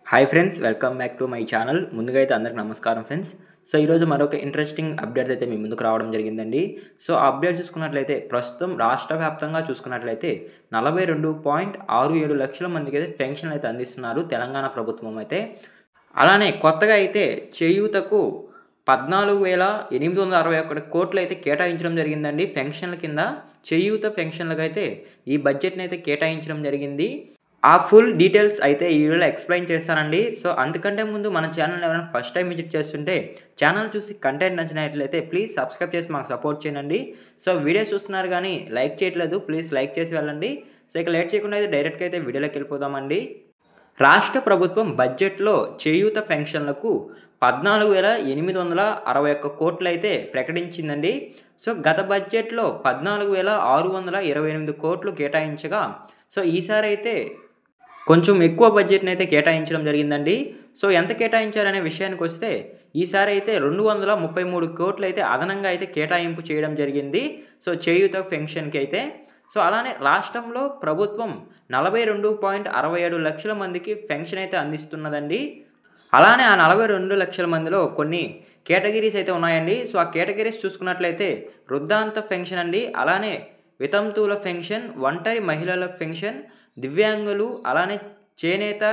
Hi friends, welcome back to my channel. ముందుగా అయితే అందరికి నమస్కారం ఫ్రెండ్స్. సో ఈరోజు మరొక ఇంట్రెస్టింగ్ అప్డేట్ అయితే మీ ముందుకు రావడం జరిగిందండి. సో ఆ అప్డేట్ చూసుకున్నట్లయితే ప్రస్తుతం రాష్ట్ర వ్యాప్తంగా చూసుకున్నట్లయితే 42.67 లక్షల మందికి అయితే పెన్షన్లు అయితే అందిస్తున్నారు తెలంగాణ ప్రభుత్వం అయితే. అలానే కొత్తగా అయితే చేయూతకు 14,861 కోట్లు అయితే కేటాయించడం జరిగిందండి. పెన్షన్ల కింద చేయూత పెన్షన్లకు అయితే ఈ బడ్జెట్ని అయితే కేటాయించడం జరిగింది. ఆ ఫుల్ డీటెయిల్స్ అయితే ఈ వీడియోలో ఎక్స్ప్లెయిన్ చేస్తానండి. సో అంతకంటే ముందు మన ఛానల్ ఎవరైనా ఫస్ట్ టైం విజిట్ చేస్తుంటే ఛానల్ చూసి కంటెంట్ నచ్చినట్లయితే ప్లీజ్ సబ్స్క్రైబ్ చేసి మాకు సపోర్ట్ చేయండి. సో వీడియోస్ చూస్తున్నారు కానీ లైక్ చేయట్లేదు, ప్లీజ్ లైక్ చేసి వెళ్ళండి. సో ఇక లేట్ చేయకుండా అయితే డైరెక్ట్గా అయితే వీడియోలోకి వెళ్ళిపోదామండి. రాష్ట్ర ప్రభుత్వం బడ్జెట్లో చేయూత పెన్షన్లకు 14,861 కోట్లు అయితే ప్రకటించిందండి. సో గత బడ్జెట్లో 14,628 కోట్లు కేటాయించగా సో ఈసారి అయితే కొంచెం ఎక్కువ బడ్జెట్ని అయితే కేటాయించడం జరిగిందండి. సో ఎంత కేటాయించారనే విషయానికి వస్తే ఈసారి అయితే 233 కోట్లు అయితే అదనంగా అయితే కేటాయింపు చేయడం జరిగింది. సో చేయూత పెన్షన్కి అయితే. సో అలానే రాష్ట్రంలో ప్రభుత్వం 42.67 లక్షల మందికి పెన్షన్ అయితే అందిస్తున్నదండి. అలానే ఆ 42 లక్షల మందిలో కొన్ని కేటగిరీస్ అయితే ఉన్నాయండి. సో ఆ కేటగిరీస్ చూసుకున్నట్లయితే వృద్ధాంత పెన్షన్ అండి, అలానే వితంతువుల పెన్షన్, ఒంటరి మహిళల పెన్షన్, దివ్యాంగులు, అలానే చేనేత,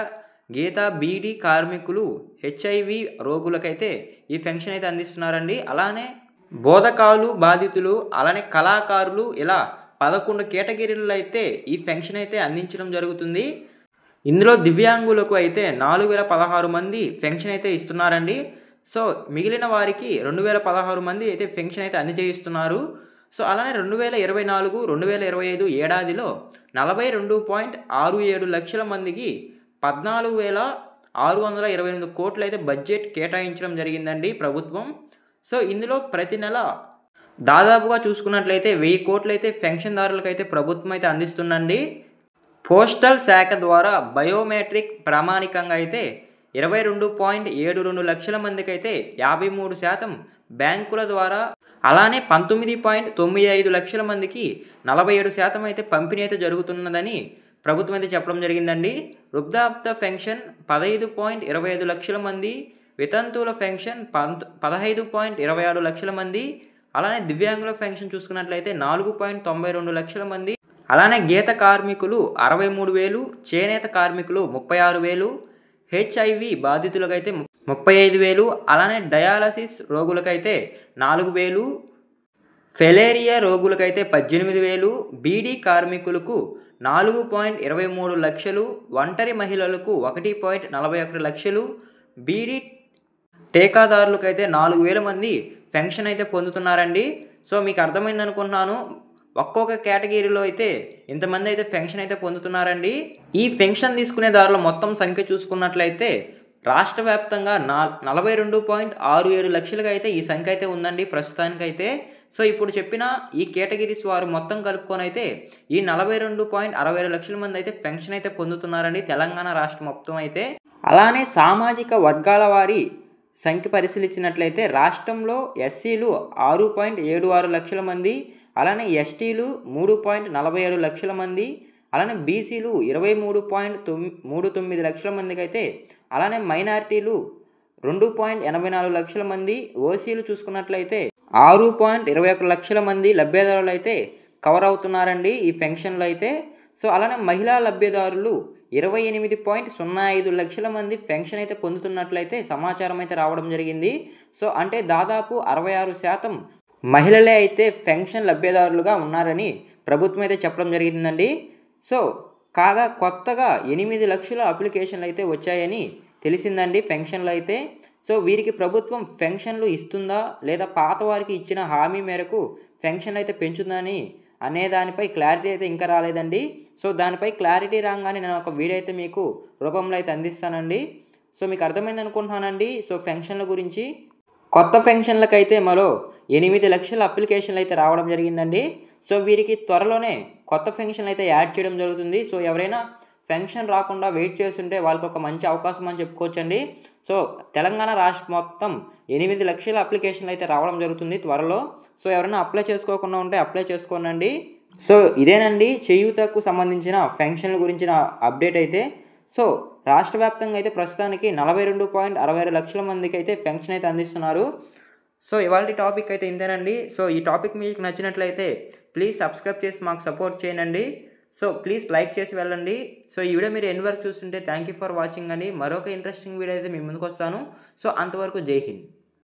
గీత, బీడీ కార్మికులు, హెచ్ఐవి రోగులకైతే ఈ పెన్షన్ అయితే అందిస్తున్నారండి. అలానే బోధకాలు, బాధితులు, అలానే కళాకారులు, ఇలా 11 కేటగిరీలలో అయితే ఈ పెన్షన్ అయితే అందించడం జరుగుతుంది. ఇందులో దివ్యాంగులకు అయితే 4,016 మంది పెన్షన్ అయితే ఇస్తున్నారండి. సో మిగిలిన వారికి 2,016 మంది అయితే పెన్షన్ అయితే అందజేయిస్తున్నారు. సో అలానే 2024, 2025 ఏడాదిలో 42.67 లక్షల మందికి 14,628 కోట్లు అయితే బడ్జెట్ కేటాయించడం జరిగిందండి ప్రభుత్వం. సో ఇందులో ప్రతి నెల దాదాపుగా చూసుకున్నట్లయితే 1000 కోట్లు అయితే పెన్షన్దారులకు అయితే ప్రభుత్వం అయితే అందిస్తుందండి. పోస్టల్ శాఖ ద్వారా బయోమెట్రిక్ ప్రామాణికంగా అయితే 22.72 లక్షల మందికి అయితే 53%, బ్యాంకుల ద్వారా అలానే 19.95 లక్షల మందికి 47% అయితే పంపిణీ అయితే జరుగుతున్నదని ప్రభుత్వం అయితే చెప్పడం జరిగిందండి. వృద్ధాప్య పెన్షన్ 15.25 లక్షల మంది, వితంతువుల పెన్షన్ 15.26 లక్షల మంది, అలానే దివ్యాంగుల పెన్షన్ చూసుకున్నట్లయితే 4.92 లక్షల మంది, అలానే గీత కార్మికులు 63,000, చేనేత కార్మికులు 36,000, హెచ్ఐవి బాధితులకైతే 35,000, అలానే డయాలసిస్ రోగులకైతే 4,000, ఫెలేరియా రోగులకైతే 18,000, బీడీ కార్మికులకు 4.23 లక్షలు, ఒంటరి మహిళలకు 1.41 లక్షలు, బీడీ టీకాదారులకైతే 4,000 మంది పెన్షన్ అయితే పొందుతున్నారండి. సో మీకు అర్థమైంది అనుకుంటున్నాను. ఒక్కొక్క కేటగిరీలో అయితే ఇంతమంది అయితే పెన్షన్ అయితే పొందుతున్నారండి. ఈ పెన్షన్ తీసుకునే దారుల మొత్తం సంఖ్య చూసుకున్నట్లయితే రాష్ట్ర వ్యాప్తంగా 42.67 లక్షలుగా అయితే ఈ సంఖ్య అయితే ఉందండి ప్రస్తుతానికైతే. సో ఇప్పుడు చెప్పిన ఈ కేటగిరీస్ వారు మొత్తం కలుపుకొని అయితే ఈ 42.67 లక్షల మంది అయితే పెన్షన్ అయితే పొందుతున్నారండి తెలంగాణ రాష్ట్రం మొత్తం అయితే. అలానే సామాజిక వర్గాల వారి సంఖ్య పరిశీలించినట్లయితే రాష్ట్రంలో ఎస్సీలు 6.76 లక్షల మంది, అలానే ఎస్టీలు 3.47 లక్షల మంది, అలానే బీసీలు 23.39 లక్షల మందికి అయితే, అలానే మైనారిటీలు 2.84 లక్షల మంది, ఓసీలు చూసుకున్నట్లయితే 6.21 లక్షల మంది లబ్ధిదారులు అయితే కవర్ అవుతున్నారండి ఈ పెన్షన్లు అయితే. సో అలానే మహిళా లబ్ధిదారులు 28.05 లక్షల మంది పెన్షన్ అయితే పొందుతున్నట్లయితే సమాచారం అయితే రావడం జరిగింది. సో అంటే దాదాపు 66% మహిళలే అయితే పెన్షన్ లబ్ధిదారులుగా ఉన్నారని ప్రభుత్వం అయితే చెప్పడం జరిగిందండి. సో కాగా కొత్తగా 8 లక్షల అప్లికేషన్లు అయితే వచ్చాయని తెలిసిందండి పెన్షన్లు అయితే. సో వీరికి ప్రభుత్వం పెన్షన్లు ఇస్తుందా లేదా పాత వారికి ఇచ్చిన హామీ మేరకు పెన్షన్ అయితే పెంచుతుందని అనే దానిపై క్లారిటీ అయితే ఇంకా రాలేదండి. సో దానిపై క్లారిటీ రాగానే నేను ఒక వీడియో అయితే మీకు రూపంలో అయితే అందిస్తానండి. సో మీకు అర్థమైంది అనుకుంటున్నానండి. సో పెన్షన్ల గురించి కొత్త పెన్షన్లకైతే మరో 8 లక్షల అప్లికేషన్లు అయితే రావడం జరిగిందండి. సో వీరికి త్వరలోనే కొత్త పెన్షన్లు అయితే యాడ్ చేయడం జరుగుతుంది. సో ఎవరైనా పెన్షన్ రాకుండా వెయిట్ చేస్తుంటే వాళ్ళకి ఒక మంచి అవకాశం అని చెప్పుకోవచ్చండి. సో తెలంగాణ రాష్ట్రం మొత్తం 8 లక్షల అప్లికేషన్లు అయితే రావడం జరుగుతుంది త్వరలో. సో ఎవరైనా అప్లై చేసుకోకుండా ఉంటే అప్లై చేసుకోనండి. సో ఇదేనండి చేయూతకు సంబంధించిన పెన్షన్ల గురించిన అప్డేట్ అయితే. సో రాష్ట్ర వ్యాప్తంగా అయితే ప్రస్తుతానికి 42.62 లక్షల మందికి అయితే పెన్షన్ అయితే అందిస్తున్నారు. సో ఇవాల్టి టాపిక్ అయితే ఇంతేనండి. సో ఈ టాపిక్ మీకు నచ్చినట్లయితే ప్లీజ్ సబ్స్క్రైబ్ చేసి మాకు సపోర్ట్ చేయండి. సో ప్లీజ్ లైక్ చేసి వెళ్ళండి. సో ఈ వీడియో మీరు ఎండ్ వరకు చూస్తుంటే థ్యాంక్ యూ ఫర్ వాచింగ్ అండి. మరొక ఇంట్రెస్టింగ్ వీడియో అయితే మీ ముందుకు వస్తాను. సో అంతవరకు జై హింద్.